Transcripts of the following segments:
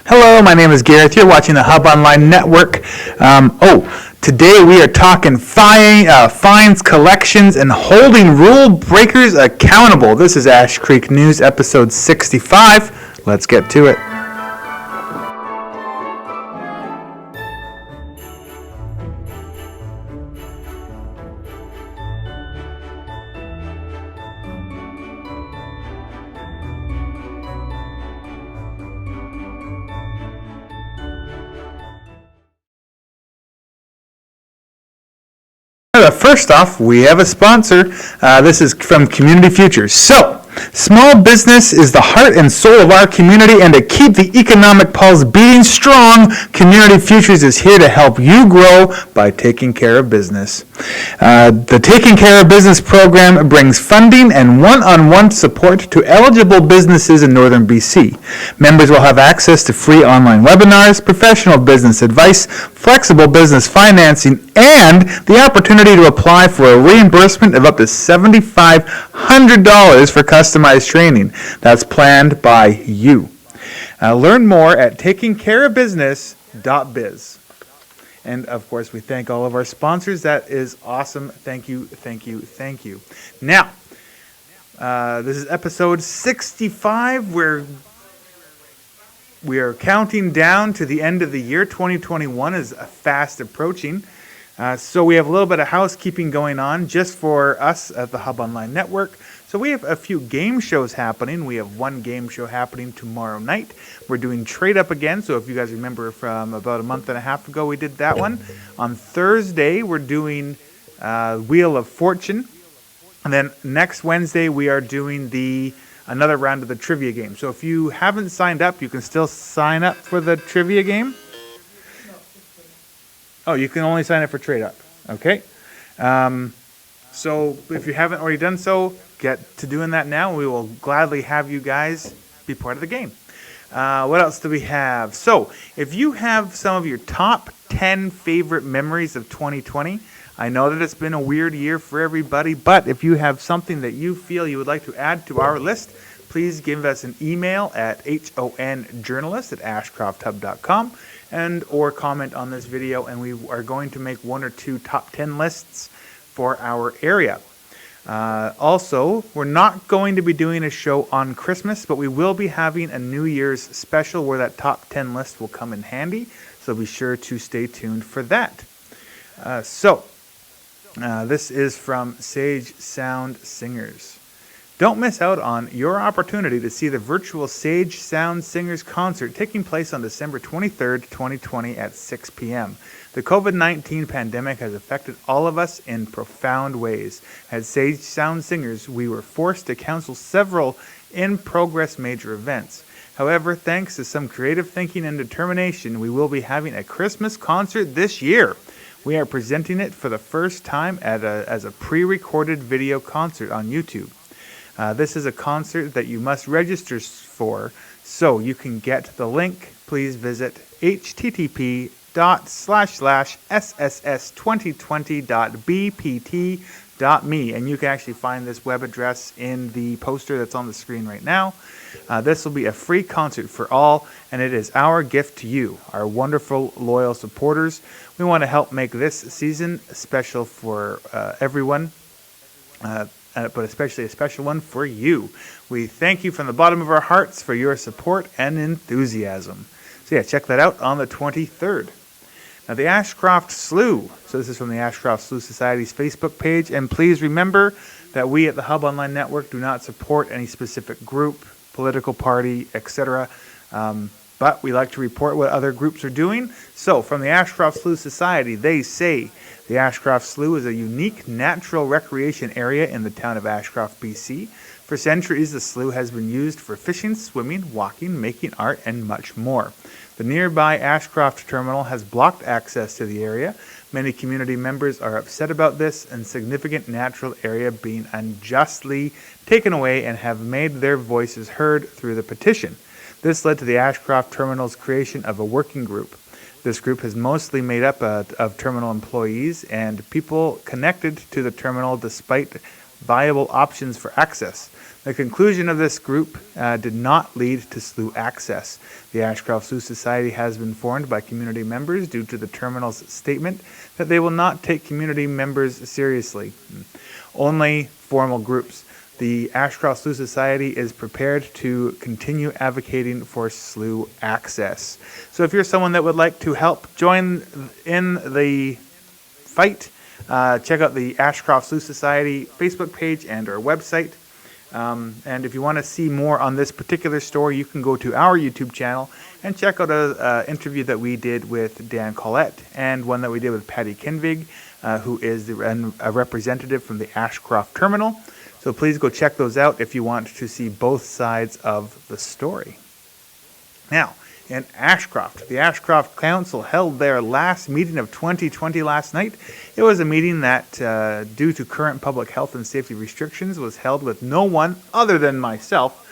Hello, my name is Gareth. You're watching the Hub Online Network. Today we are talking fines, collections, and holding rule breakers accountable. This is Ash Creek News, episode 65. Let's get to it. First off, we have a sponsor. This is from Community Futures. So, small business is the heart and soul of our community, and to keep the economic pulse beating strong, Community Futures is here to help you grow by taking care of business. The Taking Care of Business program brings funding and one-on-one support to eligible businesses in northern BC. Members will have access to free online webinars, professional business advice, flexible business financing, and the opportunity to apply for a reimbursement of up to $7,500 for customized training. That's planned by you. Learn more at takingcareofbusiness.biz. And of course, we thank all of our sponsors. That is awesome. Thank you, thank you, thank you. Now, this is episode 65, where we are counting down to the end of the year. 2021 is fast approaching. So we have a little bit of housekeeping going on just for us at the Hub Online Network. So we have a few game shows happening. We have one game show happening tomorrow night. We're doing Trade Up again. So if you guys remember from about a month and a half ago, we did that one. On Thursday, we're doing Wheel of Fortune. And then next Wednesday, we are doing another round of the trivia game. So if you haven't signed up, you can still sign up for the trivia game. Oh, you can only sign up for Trade Up. Okay. So if you haven't already done so, get to doing that now. We will gladly have you guys be part of the game. What else do we have? So if you have some of your top 10 favorite memories of 2020, I know that it's been a weird year for everybody, but if you have something that you feel you would like to add to our list, please give us an email at honjournalist@ashcrofthub.com or comment on this video, and we are going to make one or two top 10 lists for our area. Also, we're not going to be doing a show on Christmas, but we will be having a New Year's special where that top 10 list will come in handy, so be sure to stay tuned for that. This is from Sage Sound Singers. Don't miss out on your opportunity to see the virtual Sage Sound Singers concert taking place on December 23rd, 2020 at 6 p.m. The COVID-19 pandemic has affected all of us in profound ways. At Sage Sound Singers, we were forced to cancel several in-progress major events. However, thanks to some creative thinking and determination, we will be having a Christmas concert this year. We are presenting it for the first time as a pre-recorded video concert on YouTube. This is a concert that you must register for, so you can get the link. Please visit http://sss2020.bpt.me, and you can actually find this web address in the poster that's on the screen right now. This will be a free concert for all, and it is our gift to you, our wonderful, loyal supporters. We want to help make this season special for everyone. But especially a special one for you. We thank you from the bottom of our hearts for your support and enthusiasm. So yeah, check that out on the 23rd. Now the Ashcroft Slough. So this is from the Ashcroft Slough Society's Facebook page. And please remember that we at the Hub Online Network do not support any specific group, political party, etc. But we like to report what other groups are doing. So from the Ashcroft Slough Society, they say, the Ashcroft Slough is a unique natural recreation area in the town of Ashcroft, BC. For centuries, the slough has been used for fishing, swimming, walking, making art, and much more. The nearby Ashcroft terminal has blocked access to the area. Many community members are upset about this and significant natural area being unjustly taken away and have made their voices heard through the petition. This led to the Ashcroft terminal's creation of a working group. This group is mostly made up of terminal employees and people connected to the terminal despite viable options for access. The conclusion of this group did not lead to slough access. The Ashcroft Slough Society has been formed by community members due to the terminal's statement that they will not take community members seriously. Only formal groups. The Ashcroft Slough Society is prepared to continue advocating for slough access. So if you're someone that would like to help join in the fight, check out the Ashcroft Slough Society Facebook page and our website. And if you want to see more on this particular story, you can go to our YouTube channel and check out an interview that we did with Dan Collette and one that we did with Patty Kinvig, who is a representative from the Ashcroft Terminal. So please go check those out if you want to see both sides of the story. Now, in Ashcroft, the Ashcroft Council held their last meeting of 2020 last night. It was a meeting that, due to current public health and safety restrictions, was held with no one other than myself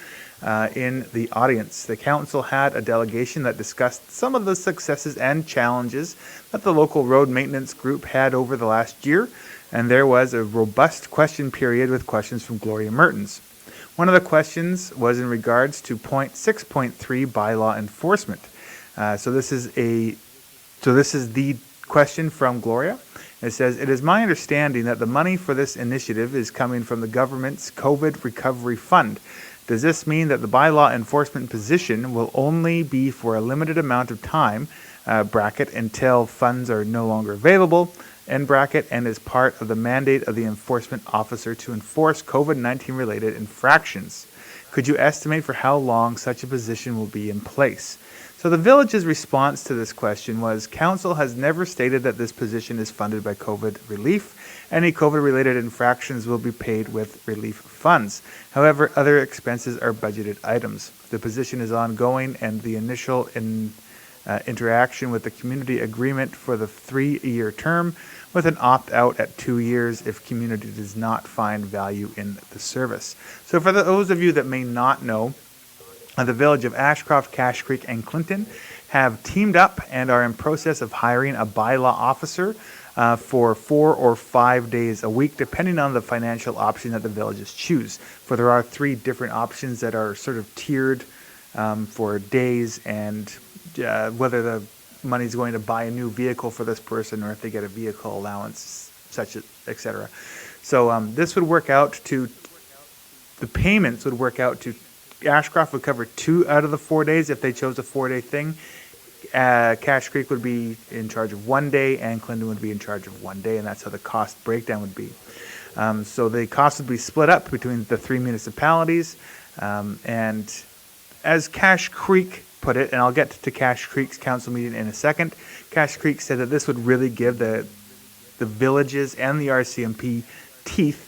in the audience. The council had a delegation that discussed some of the successes and challenges that the local road maintenance group had over the last year, and there was a robust question period with questions from Gloria Mertens. One of the questions was in regards to point 6.3 bylaw enforcement. So this is the question from Gloria. It says, "It is my understanding that the money for this initiative is coming from the government's COVID Recovery Fund. Does this mean that the bylaw enforcement position will only be for a limited amount of time, bracket, until funds are no longer available, end bracket, and is part of the mandate of the enforcement officer to enforce COVID-19 related infractions? Could you estimate for how long such a position will be in place?" So the village's response to this question was, "Council has never stated that this position is funded by COVID relief. Any COVID-related infractions will be paid with relief funds. However, other expenses are budgeted items. The position is ongoing, and the initial interaction with the community agreement for the 3-year term, with an opt-out at 2 years if community does not find value in the service." So for those of you that may not know, the village of Ashcroft, Cache Creek, and Clinton have teamed up and are in process of hiring a bylaw officer for 4 or 5 days a week, depending on the financial option that the villages choose. For there are 3 different options that are sort of tiered for days and whether the money is going to buy a new vehicle for this person or if they get a vehicle allowance, such as, etc. So this would work out to, the payments would work out to, Ashcroft would cover 2 out of the 4 days if they chose a 4-day thing. Cache Creek would be in charge of 1 day, and Clinton would be in charge of 1 day, and that's how the cost breakdown would be. So the cost would be split up between the 3 municipalities, and as Cache Creek put it, and I'll get to Cache Creek's council meeting in a second, Cache Creek said that this would really give the villages and the RCMP teeth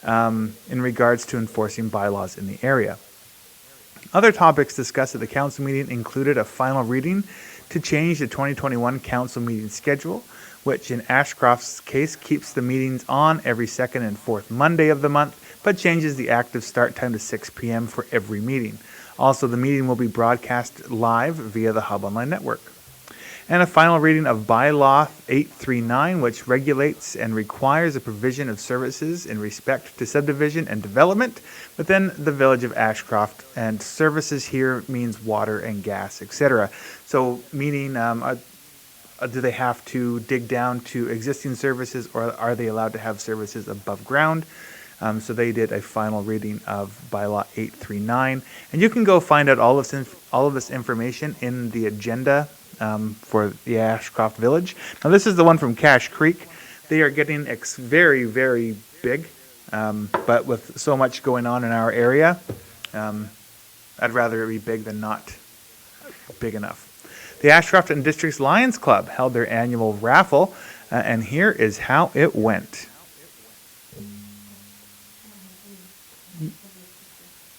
in regards to enforcing bylaws in the area. Other topics discussed at the council meeting included a final reading to change the 2021 council meeting schedule, which in Ashcroft's case keeps the meetings on every 2nd and 4th Monday of the month, but changes the active start time to 6 p.m. for every meeting. Also, the meeting will be broadcast live via the Hub Online Network. And a final reading of Bylaw 839, which regulates and requires the provision of services in respect to subdivision and development within the village of Ashcroft. And services here means water and gas, etc. So meaning, do they have to dig down to existing services, or are they allowed to have services above ground? So they did a final reading of Bylaw 839. And you can go find out all of this information in the agenda for the Ashcroft Village. Now this is the one from Cache Creek. They are getting very, very big, but with so much going on in our area, I'd rather it be big than not big enough. The Ashcroft and Districts Lions Club held their annual raffle, and here is how it went.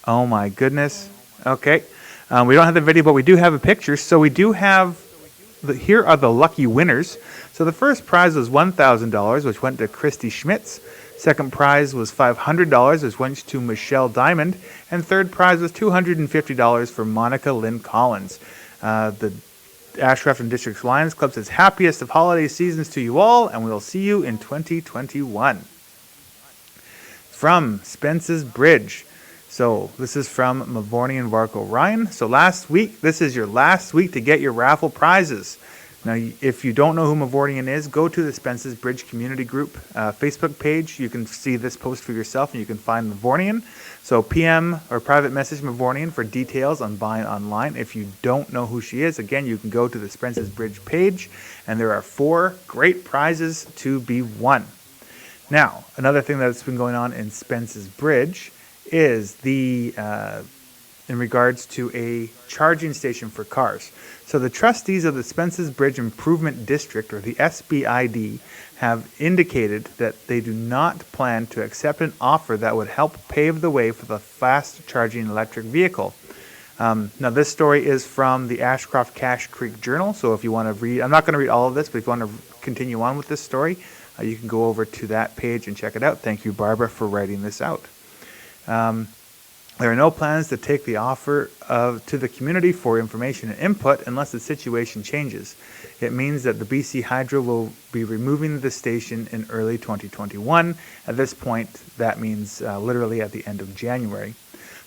Oh my goodness. Okay. We don't have the video, but we do have a picture. So we do have, here are the lucky winners. So the first prize was $1,000, which went to Christy Schmitz. Second prize was $500, which went to Michelle Diamond. And third prize was $250 for Monica Lynn Collins. The Ashcroft and Districts Lions Club says, happiest of holiday seasons to you all, and we'll see you in 2021. From Spence's Bridge. So this is from Mavorny and Varco Ryan. So last week, this is your last week to get your raffle prizes. Now, if you don't know who Mavornian is, go to the Spence's Bridge Community Group Facebook page. You can see this post for yourself, and you can find Mavornian. So PM or private message Mavornian for details on buying online. If you don't know who she is, again, you can go to the Spence's Bridge page, and there are 4 great prizes to be won. Now, another thing that's been going on in Spence's Bridge is in regards to a charging station for cars. So the trustees of the Spence's Bridge Improvement District, or the SBID, have indicated that they do not plan to accept an offer that would help pave the way for the fast-charging electric vehicle. Now, this story is from the Ashcroft Cache Creek Journal, so if you want to read, I'm not going to read all of this, but if you want to continue on with this story, you can go over to that page and check it out. Thank you, Barbara, for writing this out. There are no plans to take the offer to the community for information and input unless the situation changes. It means that the BC Hydro will be removing the station in early 2021. At this point, that means literally at the end of January.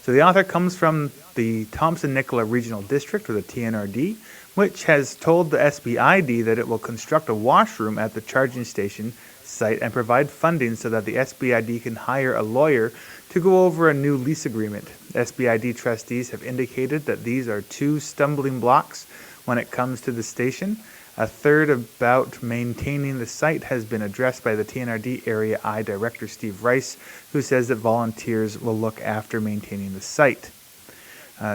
So the author comes from the Thompson-Nicola Regional District, or the TNRD, which has told the SBID that it will construct a washroom at the charging station site and provide funding so that the SBID can hire a lawyer to go over a new lease agreement. SBID trustees have indicated that these are 2 stumbling blocks when it comes to the station. A third about maintaining the site has been addressed by the TNRD Area I Director Steve Rice, who says that volunteers will look after maintaining the site.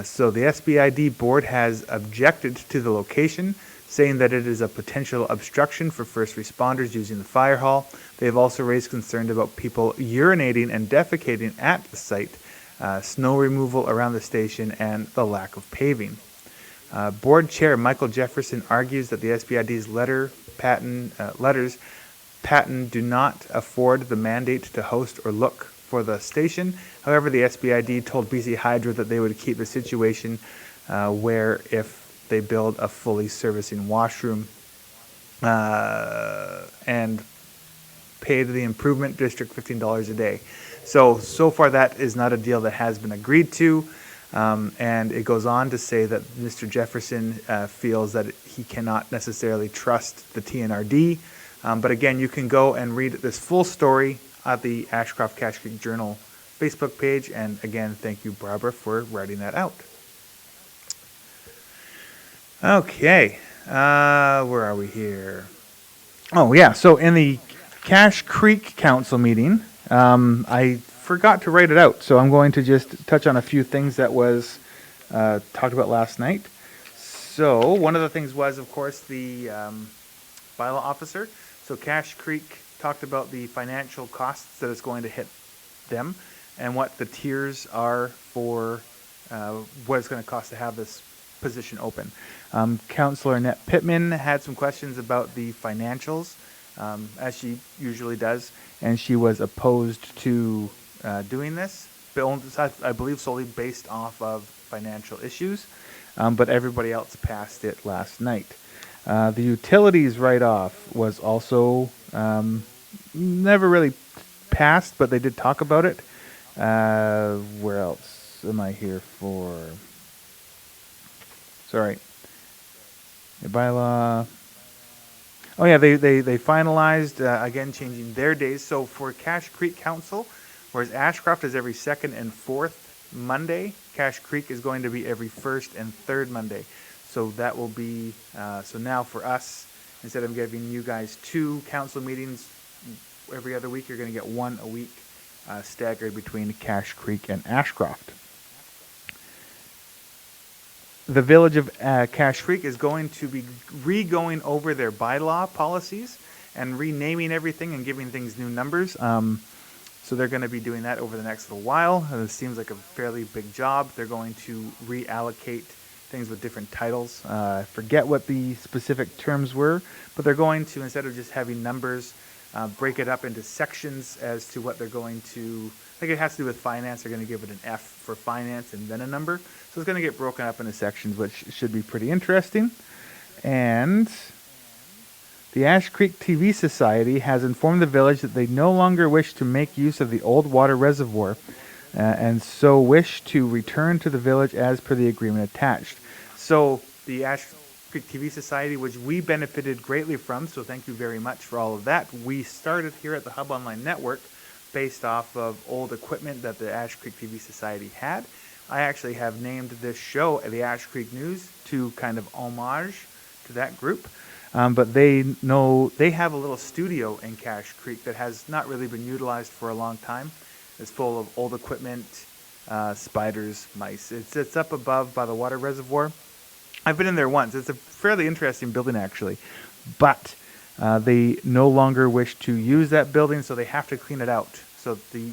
So the SBID board has objected to the location, saying that it is a potential obstruction for first responders using the fire hall. They have also raised concern about people urinating and defecating at the site, snow removal around the station, and the lack of paving. Board Chair Michael Jefferson argues that the SBID's letters patent do not afford the mandate to host or look for the station. However, the SBID told BC Hydro that they would keep the situation where if they build a fully servicing washroom and pay the improvement district $15 a day. So far that is not a deal that has been agreed to. And it goes on to say that Mr. Jefferson feels that he cannot necessarily trust the TNRD. But again, you can go and read this full story at the Ashcroft Cache Creek Journal Facebook page. And again, thank you, Barbara, for writing that out. Okay, where are we here? Oh, yeah, so in the Cache Creek Council meeting, I forgot to write it out, so I'm going to just touch on a few things that was talked about last night. So one of the things was, of course, the bylaw officer. So Cache Creek talked about the financial costs that it's going to hit them and what the tiers are for what it's going to cost to have this position open. Councillor Annette Pittman had some questions about the financials, as she usually does, and she was opposed to doing this, I believe solely based off of financial issues, but everybody else passed it last night. The utilities write-off was also never really passed, but they did talk about it. Where else am I here for? Sorry. The bylaw. Oh yeah, they finalized, again, changing their days. So for Cache Creek Council, whereas Ashcroft is every 2nd and 4th Monday, Cache Creek is going to be every 1st and 3rd Monday. So that will be, so now for us, instead of giving you guys 2 council meetings every other week, you're going to get 1 a week, staggered between Cache Creek and Ashcroft. The village of Cache Creek is going to be re-going over their bylaw policies and renaming everything and giving things new numbers. So they're going to be doing that over the next little while. It seems like a fairly big job. They're going to reallocate things with different titles. I forget what the specific terms were, but they're going to, instead of just having numbers, break it up into sections as to what they're going to, like it has to do with finance, they're going to give it an F for finance and then a number. So it's going to get broken up into sections, which should be pretty interesting. And the Ash Creek TV Society has informed the village that they no longer wish to make use of the old water reservoir and so wish to return to the village as per the agreement attached. So the Ash Creek TV Society, which we benefited greatly from, so thank you very much for all of that. We started here at the Hub Online Network based off of old equipment that the Ash Creek TV Society had. I actually have named this show the Ash Creek News to kind of homage to that group. But they have a little studio in Cache Creek that has not really been utilized for a long time. It's full of old equipment, spiders, mice. It's up above by the water reservoir. I've been in there once. It's a fairly interesting building, actually. But they no longer wish to use that building, so they have to clean it out. So the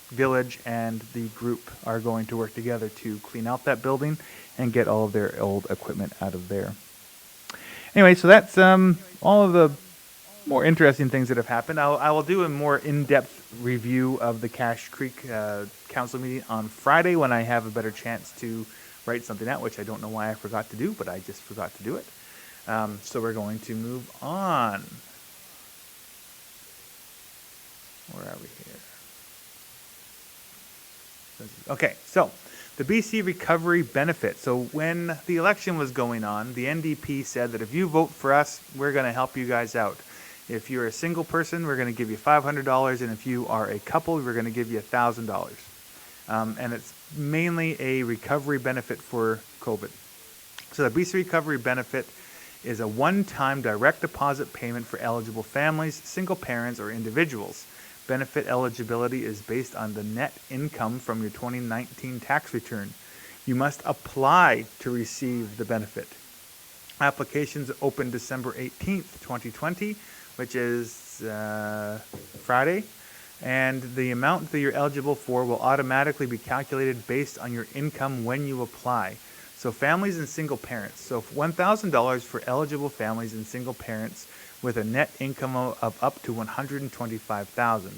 village and the group are going to work together to clean out that building and get all of their old equipment out of there. Anyway, so that's all of the more interesting things that have happened. I will do a more in-depth review of the Cache Creek Council meeting on Friday when I have a better chance to write something out, which I don't know why I forgot to do, but I just forgot to do it. So we're going to move on. Where are we here? Okay, so the BC Recovery Benefit. So when the election was going on, the NDP said that if you vote for us, we're going to help you guys out. If you're a single person, we're going to give you $500, and if you are a couple, we're going to give you $1,000. And it's mainly a recovery benefit for COVID. So the BC Recovery Benefit is a one-time direct deposit payment for eligible families, single parents, or individuals. Benefit eligibility is based on the net income from your 2019 tax return. You must apply to receive the benefit. Applications open December 18th, 2020, which is Friday, and the amount that you're eligible for will automatically be calculated based on your income when you apply. So families and single parents. So $1,000 for eligible families and single parents with a net income of up to $125,000.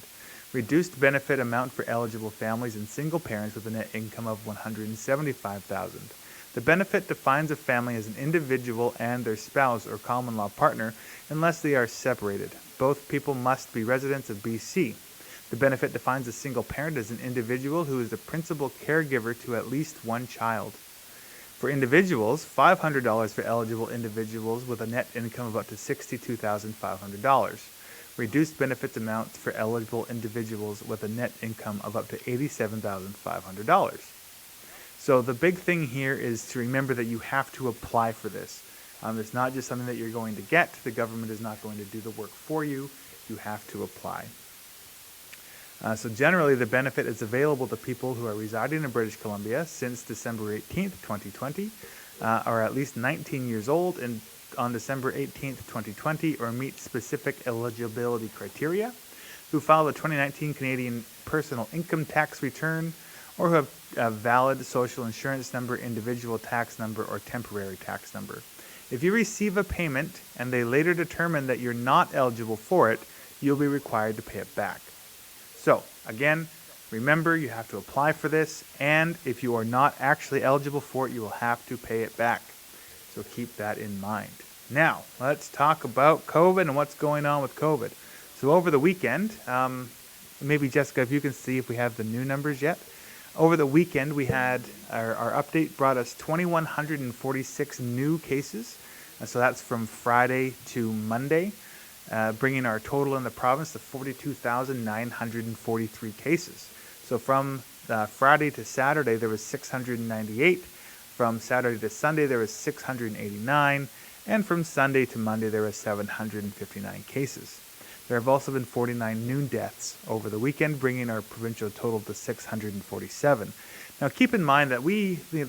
Reduced benefit amount for eligible families and single parents with a net income of $175,000. The benefit defines a family as an individual and their spouse or common law partner unless they are separated. Both people must be residents of BC. The benefit defines a single parent as an individual who is the principal caregiver to at least one child. For individuals, $500 for eligible individuals with a net income of up to $62,500. Reduced benefits amounts for eligible individuals with a net income of up to $87,500. So the big thing here is to remember that you have to apply for this. It's not just something that you're going to get. The government is not going to do the work for you. You have to apply. So generally, the benefit is available to people who are residing in British Columbia since December 18th, 2020, are at least 19 years old and on December 18th, 2020, or meet specific eligibility criteria, who filed a 2019 Canadian personal income tax return, or who have a valid social insurance number, individual tax number, or temporary tax number. If you receive a payment and they later determine that you're not eligible for it, you'll be required to pay it back. So, again, remember you have to apply for this, and if you are not actually eligible for it, you will have to pay it back. So keep that in mind. Now, let's talk about COVID and what's going on with COVID. So over the weekend, maybe Jessica, if you can see if we have the new numbers yet. Over the weekend, we had our update brought us 2,146 new cases. So that's from Friday to Monday, bringing our total in the province to 42,943 cases. So from Friday to Saturday, there was 698. From Saturday to Sunday, there was 689. And from Sunday to Monday, there was 759 cases. There have also been 49 new deaths over the weekend, bringing our provincial total to 647. Now, keep in mind that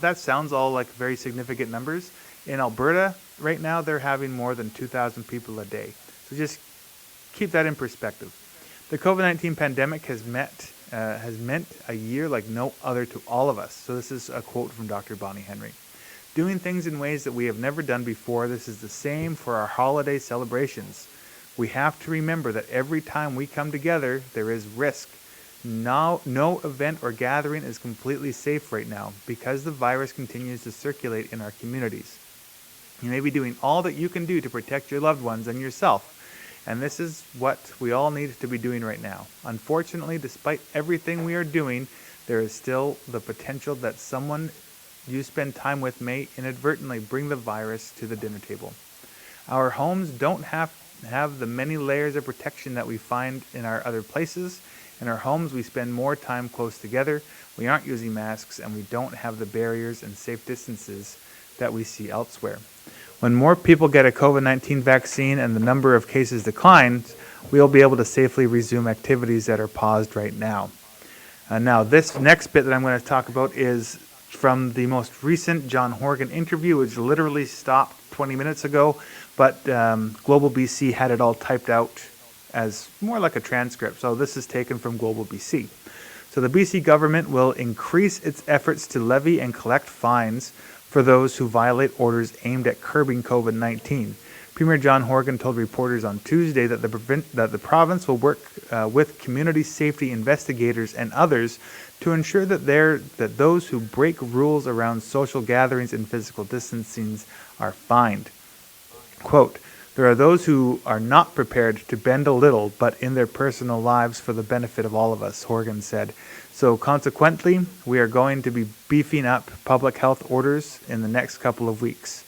that sounds all like very significant numbers. In Alberta, right now, they're having more than 2,000 people a day. So just keep that in perspective. The COVID-19 pandemic has meant a year like no other to all of us. So this is a quote from Dr. Bonnie Henry. Doing things in ways that we have never done before. This is the same for our holiday celebrations. We have to remember that every time we come together, there is risk. No event or gathering is completely safe right now because the virus continues to circulate in our communities. You may be doing all that you can do to protect your loved ones and yourself. And this is what we all need to be doing right now. Unfortunately, despite everything we are doing, there is still the potential that someone you spend time with may inadvertently bring the virus to the dinner table. Our homes don't have the many layers of protection that we find in our other places. In our homes, we spend more time close together, we aren't using masks, and we don't have the barriers and safe distances that we see elsewhere. When more people get a COVID-19 vaccine and the number of cases declines, we'll be able to safely resume activities that are paused right now. Now, this next bit that I'm going to talk about is from the most recent John Horgan interview, which literally stopped 20 minutes ago, but Global BC had it all typed out as more like a transcript. So this is taken from Global BC. So the BC government will increase its efforts to levy and collect fines for those who violate orders aimed at curbing COVID-19. Premier John Horgan told reporters on Tuesday that the province will work with community safety investigators and others to ensure that those who break rules around social gatherings and physical distancing are fined. Quote, "There are those who are not prepared to bend a little, but in their personal lives for the benefit of all of us," Horgan said. So consequently, we are going to be beefing up public health orders in the next couple of weeks.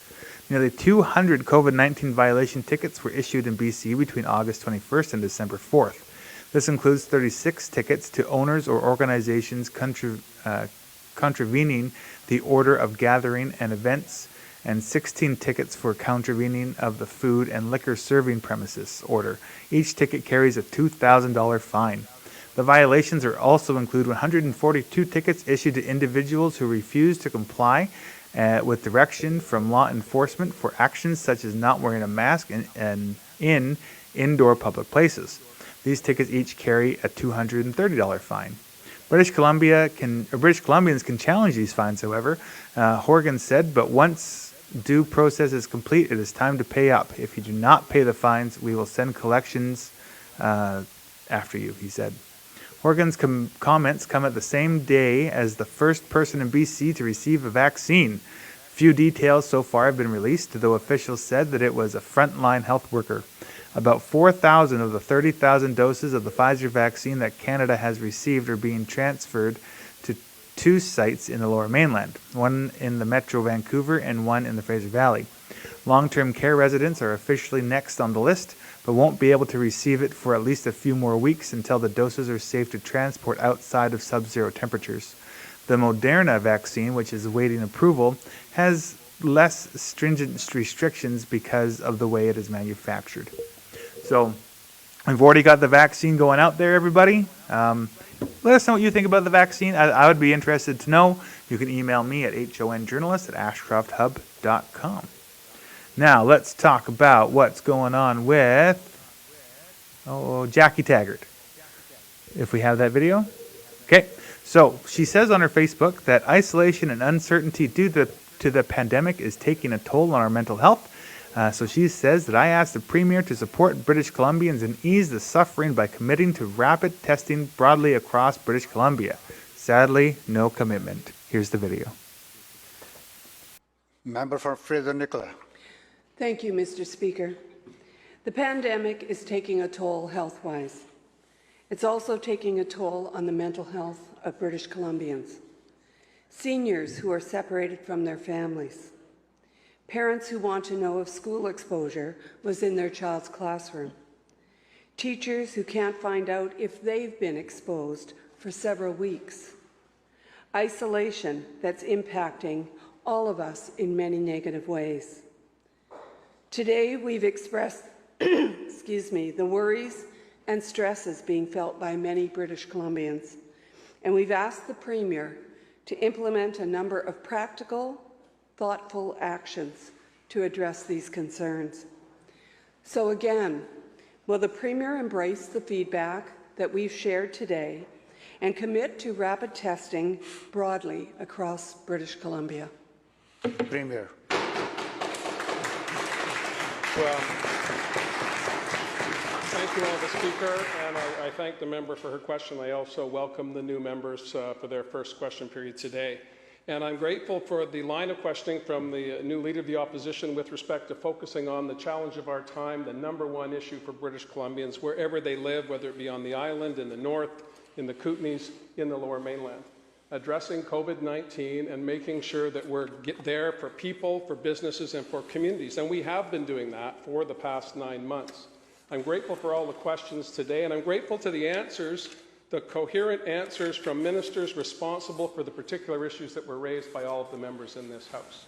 Nearly 200 COVID-19 violation tickets were issued in BC between August 21st and December 4th. This includes 36 tickets to owners or organizations contravening the order of gathering and events, and 16 tickets for contravening of the food and liquor serving premises order. Each ticket carries a $2,000 fine. The violations are also include 142 tickets issued to individuals who refuse to comply with direction from law enforcement for actions such as not wearing a mask in indoor public places. These tickets each carry a $230 fine. British Columbians can challenge these fines, however, Horgan said, but once due process is complete, it is time to pay up. If you do not pay the fines, we will send collections after you, he said. Horgan's comments come at the same day as the first person in BC to receive a vaccine. Few details so far have been released, though officials said that it was a frontline health worker. About 4,000 of the 30,000 doses of the Pfizer vaccine that Canada has received are being transferred to 2 sites in the Lower Mainland, one in the Metro Vancouver and one in the Fraser Valley. Long-term care residents are officially next on the list, but won't be able to receive it for at least a few more weeks until the doses are safe to transport outside of sub-zero temperatures. The Moderna vaccine, which is awaiting approval, has less stringent restrictions because of the way it is manufactured. So we've already got the vaccine going out there, everybody. Let us know what you think about the vaccine. I would be interested to know. You can email me at honjournalist@ashcrofthub.com. Now, let's talk about what's going on with Jackie Taggart. If we have that video. Okay. So, she says on her Facebook that isolation and uncertainty due to the pandemic is taking a toll on our mental health. So she says that I asked the Premier to support British Columbians and ease the suffering by committing to rapid testing broadly across British Columbia. Sadly, no commitment. Here's the video. Member for Fraser-Nicola. Thank you, Mr. Speaker. The pandemic is taking a toll health-wise. It's also taking a toll on the mental health of British Columbians. Seniors who are separated from their families. Parents who want to know if school exposure was in their child's classroom. Teachers who can't find out if they've been exposed for several weeks. Isolation that's impacting all of us in many negative ways. Today, we've expressed the worries and stresses being felt by many British Columbians, and we've asked the Premier to implement a number of practical, thoughtful actions to address these concerns. So again, will the Premier embrace the feedback that we've shared today and commit to rapid testing broadly across British Columbia? Premier. Well, thank you, all the Speaker, and I thank the member for her question. I also welcome the new members for their first question period today. And I'm grateful for the line of questioning from the new Leader of the Opposition with respect to focusing on the challenge of our time, the #1 issue for British Columbians, wherever they live, whether it be on the island, in the north, in the Kootenays, in the Lower Mainland. addressing COVID-19 and making sure that we're there for people, for businesses, and for communities. And we have been doing that for the past 9 months. I'm grateful for all the questions today, and I'm grateful to the answers, the coherent answers from ministers responsible for the particular issues that were raised by all of the members in this House.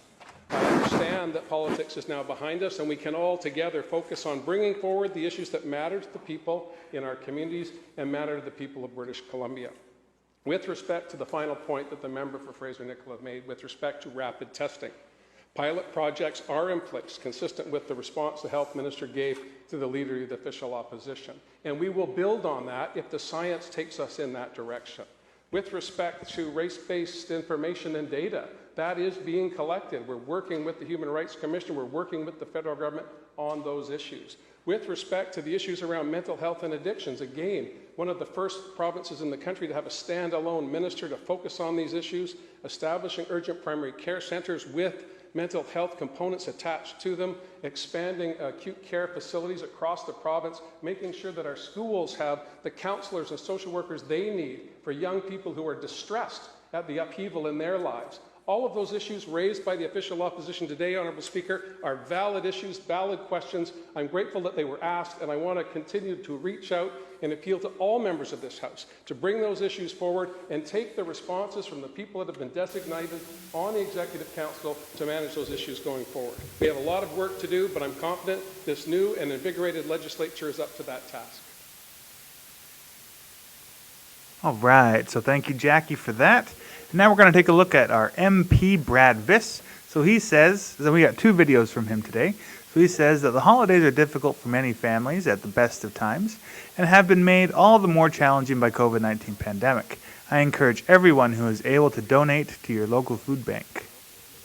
I understand that politics is now behind us, and we can all together focus on bringing forward the issues that matter to the people in our communities and matter to the people of British Columbia. With respect to the final point that the member for Fraser-Nicola made with respect to rapid testing, pilot projects are in place consistent with the response the Health Minister gave to the Leader of the Official Opposition. And we will build on that if the science takes us in that direction. With respect to race-based information and data, that is being collected. We're working with the Human Rights Commission. We're working with the federal government on those issues. With respect to the issues around mental health and addictions, again, one of the first provinces in the country to have a standalone minister to focus on these issues, establishing urgent primary care centers with mental health components attached to them, expanding acute care facilities across the province, making sure that our schools have the counselors and social workers they need for young people who are distressed at the upheaval in their lives. All of those issues raised by the official opposition today, Honourable Speaker, are valid issues, valid questions. I'm grateful that they were asked, and I want to continue to reach out and appeal to all members of this House to bring those issues forward and take the responses from the people that have been designated on the Executive Council to manage those issues going forward. We have a lot of work to do, but I'm confident this new and invigorated legislature is up to that task. All right, so thank you, Jackie, for that. Now we're going to take a look at our MP, Brad Viss. So he says, we got 2 videos from him today. So he says that the holidays are difficult for many families at the best of times and have been made all the more challenging by COVID-19 pandemic. I encourage everyone who is able to donate to your local food bank.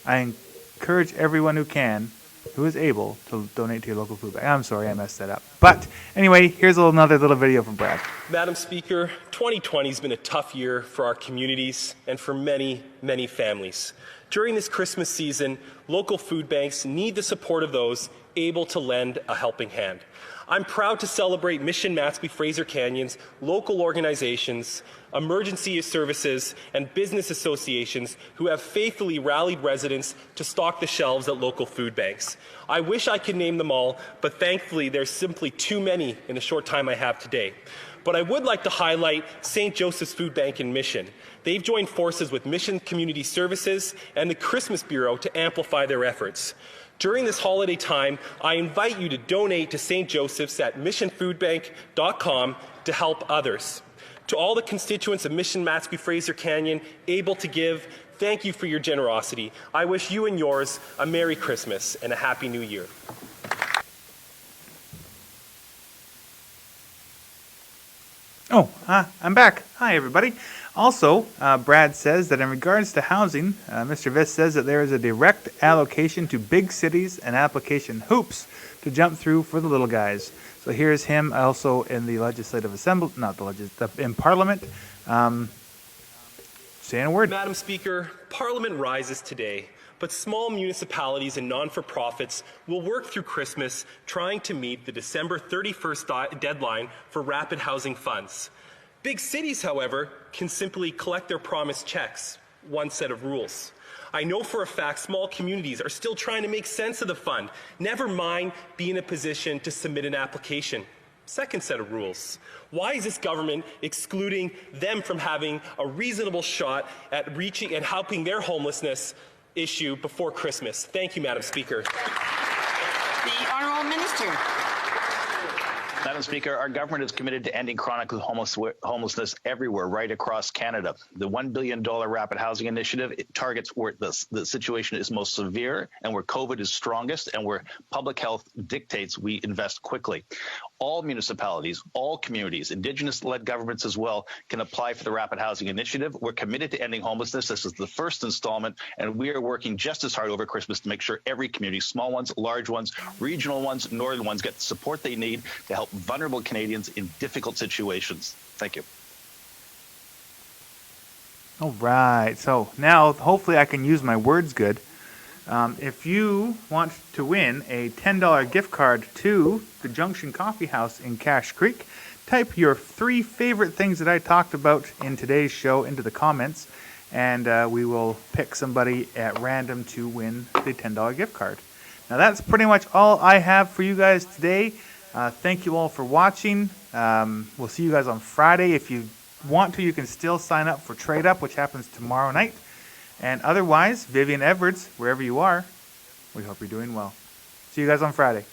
I encourage everyone who is able to donate to your local food bank. I'm sorry, I messed that up. But anyway, here's another little video from Brad. Madam Speaker, 2020 has been a tough year for our communities and for many, many families. During this Christmas season, local food banks need the support of those able to lend a helping hand. I'm proud to celebrate Mission Matsqui Fraser Canyon's local organizations, emergency services, and business associations who have faithfully rallied residents to stock the shelves at local food banks. I wish I could name them all, but thankfully there's simply too many in the short time I have today. But I would like to highlight St. Joseph's Food Bank in Mission. They've joined forces with Mission Community Services and the Christmas Bureau to amplify their efforts. During this holiday time, I invite you to donate to St. Joseph's at missionfoodbank.com to help others. To all the constituents of Mission Matsqui Fraser Canyon able to give, thank you for your generosity. I wish you and yours a Merry Christmas and a Happy New Year. I'm back. Hi, everybody. Also, Brad says that in regards to housing, Mr. Viss says that there is a direct allocation to big cities and application hoops to jump through for the little guys. So here's him also in the Legislative Assembly, in Parliament, saying a word. Madam Speaker, Parliament rises today, but small municipalities and non-for-profits will work through Christmas trying to meet the December 31st deadline for rapid housing funds. Big cities, however, can simply collect their promised checks, one set of rules. I know for a fact small communities are still trying to make sense of the fund, never mind be in a position to submit an application. Second set of rules. Why is this government excluding them from having a reasonable shot at reaching and helping their homelessness issue before Christmas? Thank you, Madam Speaker. The Honourable Minister. Madam Speaker, our government is committed to ending chronic homelessness everywhere, right across Canada. The $1 billion Rapid Housing Initiative, it targets where the situation is most severe and where COVID is strongest and where public health dictates we invest quickly. All municipalities, all communities, Indigenous-led governments as well, can apply for the Rapid Housing Initiative. We're committed to ending homelessness. This is the first installment, and we are working just as hard over Christmas to make sure every community, small ones, large ones, regional ones, northern ones, get the support they need to help vulnerable Canadians in difficult situations. Thank you. All right, so now hopefully I can use my words good. If you want to win a $10 gift card to the Junction Coffee House in Cache Creek, type your 3 favorite things that I talked about in today's show into the comments, and we will pick somebody at random to win the $10 gift card. Now that's pretty much all I have for you guys today. Thank you all for watching. We'll see you guys on Friday. If you want to, you can still sign up for Trade Up, which happens tomorrow night. And otherwise, Vivian Edwards, wherever you are, we hope you're doing well. See you guys on Friday.